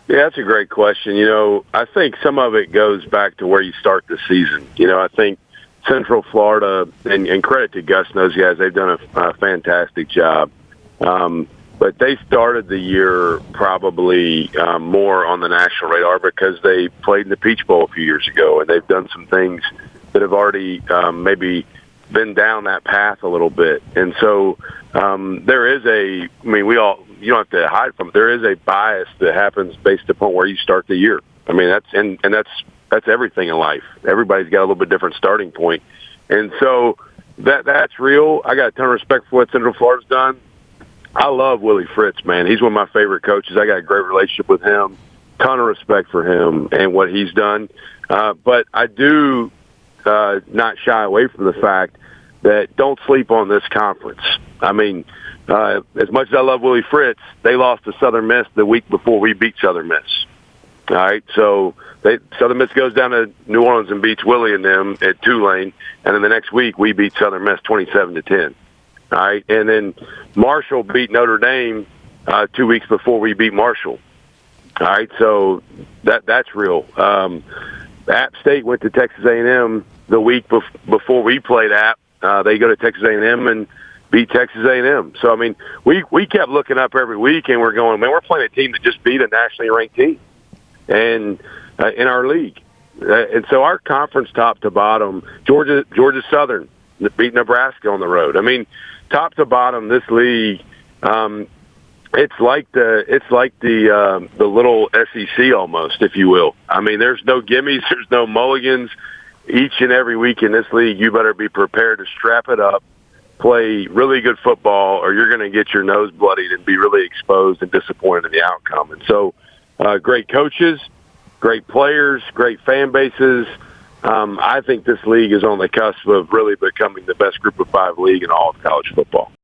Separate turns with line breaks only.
Yeah, that's a great question. I think some of it goes back to where you start the season. I think Central Florida, and credit to Gus and those guys, they've done a fantastic job. But they started the year probably more on the national radar because they played in the Peach Bowl a few years ago, and they've done some things that have already maybe been down that path a little bit. And so there is you don't have to hide from it. There is a bias that happens based upon where you start the year. I mean, that's everything in life. Everybody's got a little bit different starting point. And so that's real. I got a ton of respect for what Central Florida's done. I love Willie Fritz, man. He's one of my favorite coaches. I got a great relationship with him. Ton of respect for him and what he's done. But I do not shy away from the fact that don't sleep on this conference. I mean, as much as I love Willie Fritz, they lost to Southern Miss the week before we beat Southern Miss. All right, so Southern Miss goes down to New Orleans and beats Willie and them at Tulane, and then the next week we beat Southern Miss 27-10. All right, and then Marshall beat Notre Dame 2 weeks before we beat Marshall. All right, so that's real. App State went to Texas A&M the week before we played App. They go to Texas A&M and beat Texas A&M. So I mean, we kept looking up every week, and we're going, man, we're playing a team that just beat a nationally ranked team, and in our league. And so our conference, top to bottom, Georgia Southern beat Nebraska on the road. I mean, top to bottom, this league, it's like the little SEC almost, if you will. I mean, there's no gimmies, there's no mulligans. Each and every week in this league, you better be prepared to strap it up, play really good football, or you're going to get your nose bloodied and be really exposed and disappointed in the outcome. And so, great coaches, great players, great fan bases. I think this league is on the cusp of really becoming the best group of five league in all of college football.